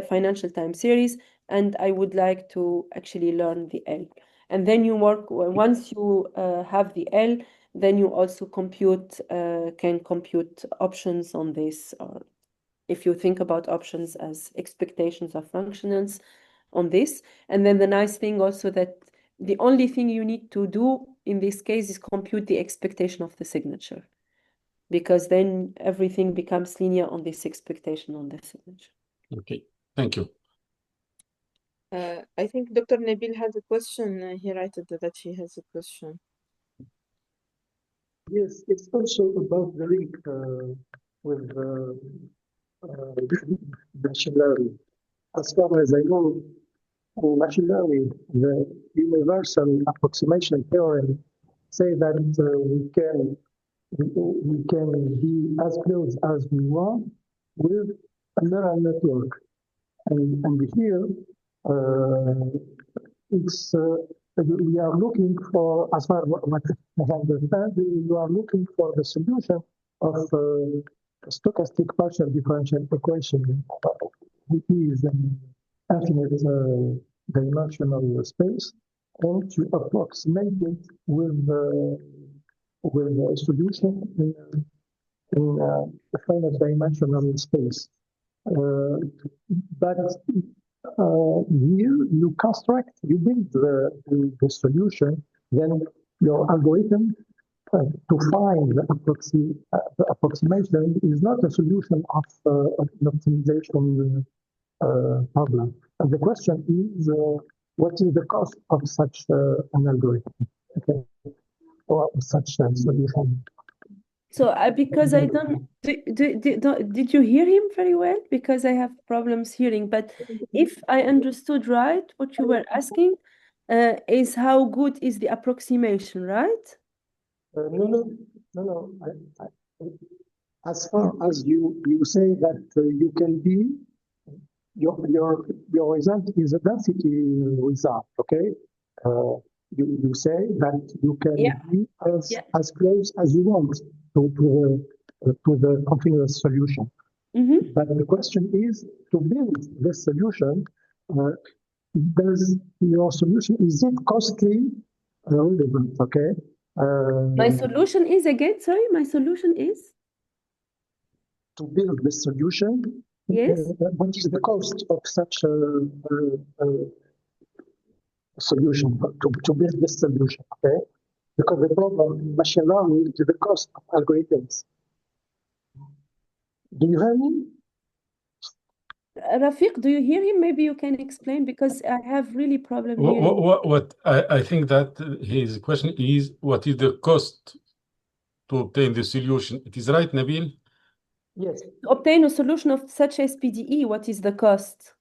financial time series, and I would like to actually learn the L. And then you work, once you have the L, then you also can compute options on this, or if you think about options as expectations of functionals on this. And then the nice thing also that the only thing you need to do in this case is compute the expectation of the signature, because then everything becomes linear on this expectation on the signature. Okay, thank you. I think Dr. Nabil has a question. He wrote that he has a question. Yes, it's also about the link with machine learning. As far as I know, in machine learning, the universal approximation theorem say that we can be as close as we want with a neural network, and here it's we are looking for, as far as what I understand, we are looking for the solution of stochastic partial differential equation. It is an infinite dimensional space, and to approximate it with a solution in a finite dimensional space. But here you construct, you build the solution, then your algorithm to find the approximation is not a solution of an optimization problem. And the question is, what is the cost of such an algorithm, okay, or such a solution? So because I don't, did you hear him very well? Because I have problems hearing. But if I understood right, what you were asking is how good is the approximation, right? No. As far as you say that you can be, your result is a density result, okay? You say that you can be as close as you want to the continuous solution. But the question is, to build this solution, does your solution, is it costly relevant, okay? My solution is, again, sorry, my solution is? To build this solution, yes. What is the cost of such a solution, to build this solution, okay? Because the problem in machine learning is the cost of algorithms. Do you hear me? Rafiq, do you hear him? Maybe you can explain, because I have really problem hearing. What I think that his question is, what is the cost to obtain the solution? It is right, Nabil? Yes. To obtain a solution of such SPDE, what is the cost?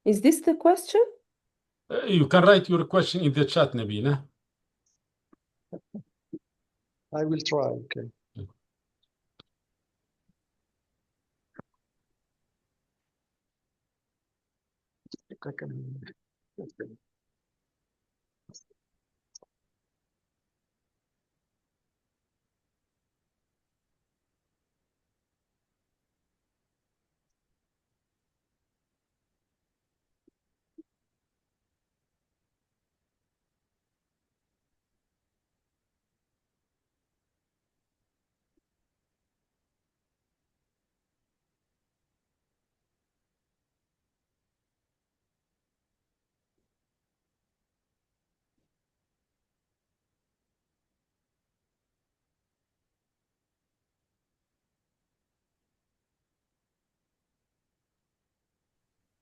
Is this the question? You can write your question in the chat, Nabil. Huh? I will try, okay. I can...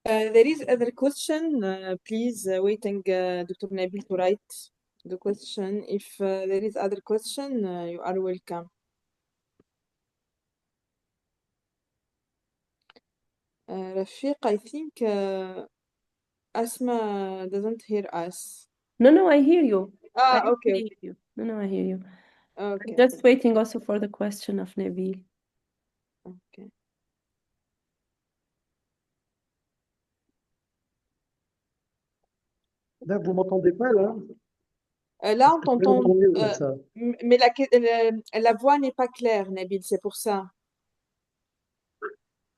There is other question. Please waiting Dr. Nabil to write the question. If there is other question, you are welcome. Rafiq, I think Asma doesn't hear us. No, I hear you. I Okay. hear you. No, I hear you. Okay. I'm just waiting also for the question of Nabil. Okay. Là, vous m'entendez pas, là? Là, on t'entend, mieux comme ça. mais la voix n'est pas claire, Nabil, c'est pour ça.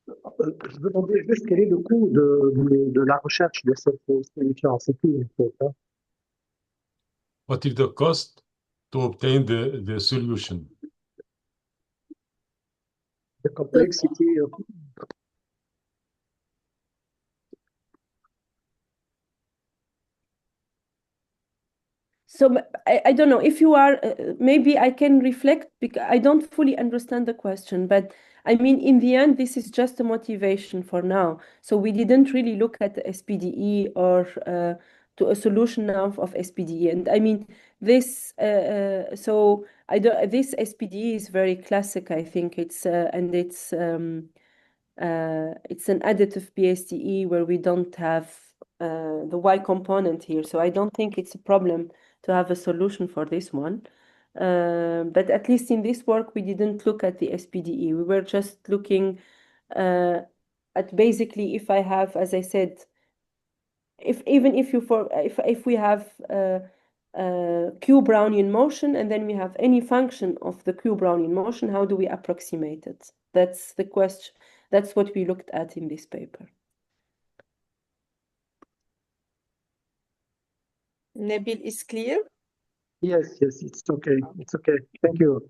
Je me demandais juste quel est le coût de la recherche de cette solution. C'est tout, en fait, hein. What is the cost to obtain the solution? The complexity of... So I don't know if you are, maybe I can reflect, because I don't fully understand the question, but I mean, in the end, this is just a motivation for now. So we didn't really look at the SPDE or to a solution of SPDE. And I mean, this, so this SPDE is very classic, I think. It's an additive BSDE where we don't have the Y component here. So I don't think it's a problem to have a solution for this one. But at least in this work, we didn't look at the SPDE. We were just looking at basically if I have, as I said, if we have Q Brownian motion, and then we have any function of the Q Brownian motion, how do we approximate it? That's the question. That's what we looked at in this paper. Nabil is clear? Yes, it's okay. It's okay. Thank you.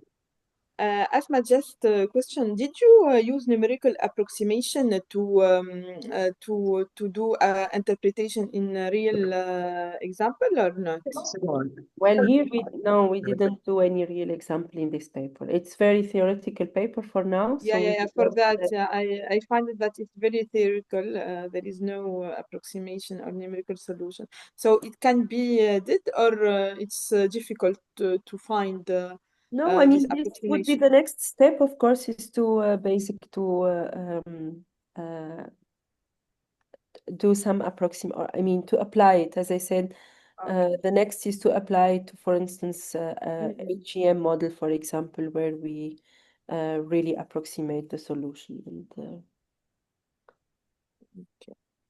Asma, just a question. Did you use numerical approximation to do interpretation in a real example or not? Well, here we didn't do any real example in this paper. It's very theoretical paper for now. Yeah, for that, I find that it's very theoretical. There is no approximation or numerical solution. So it can be did, or it's difficult to find no, I mean, this would be the next step, of course, is to do some to apply it. As I said, the next is to apply it to, for instance, HEM model, for example, where we really approximate the solution. And,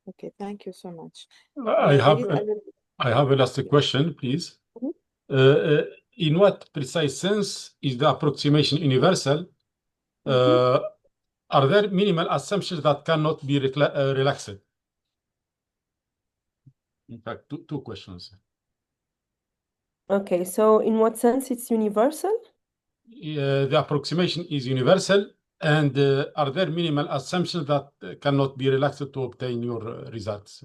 okay, thank you so much. I have a last question, please. Mm-hmm. In what precise sense is the approximation universal? Are there minimal assumptions that cannot be relaxed? In fact, two questions. Okay, so in what sense it's universal? The approximation is universal, and are there minimal assumptions that cannot be relaxed to obtain your results?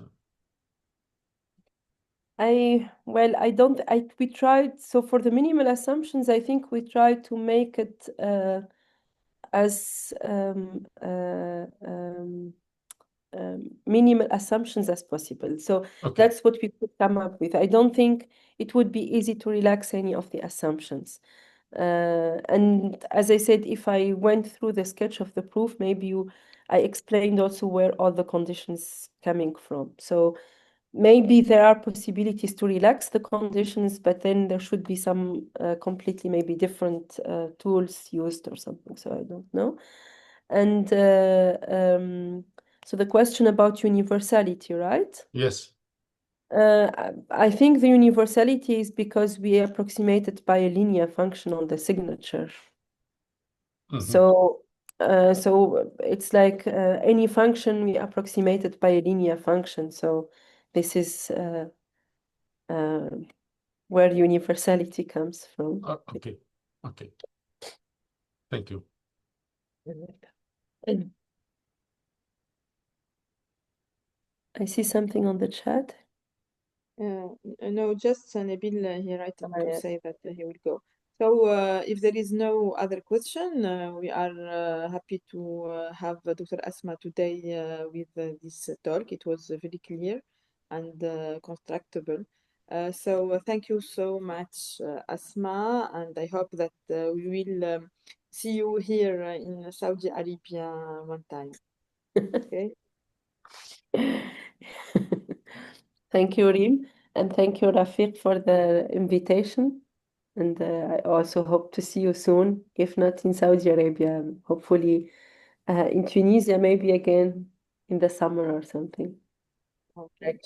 We tried, so for the minimal assumptions, I think we tried to make it as minimal assumptions as possible. So that's what we could come up with. I don't think it would be easy to relax any of the assumptions. And as I said, if I went through the sketch of the proof, maybe I explained also where all the conditions coming from. So maybe there are possibilities to relax the conditions, but then there should be some completely maybe different tools used or something. So I don't know. And so the question about universality, right? Yes. I think the universality is because we approximate it by a linear function on the signature. So it's like any function we approximate it by a linear function. So this is where universality comes from. Okay. Thank you. I see something on the chat. No, just Nabil, he writing to say that he will go. So if there is no other question, we are happy to have Dr. Asma today with this talk. It was very clear and constructible. So thank you so much, Asma, and I hope that we will see you here in Saudi Arabia one time. Okay. Thank you, Reem, and thank you, Rafiq, for the invitation. And I also hope to see you soon, if not in Saudi Arabia, hopefully in Tunisia, maybe again in the summer or something. Okay,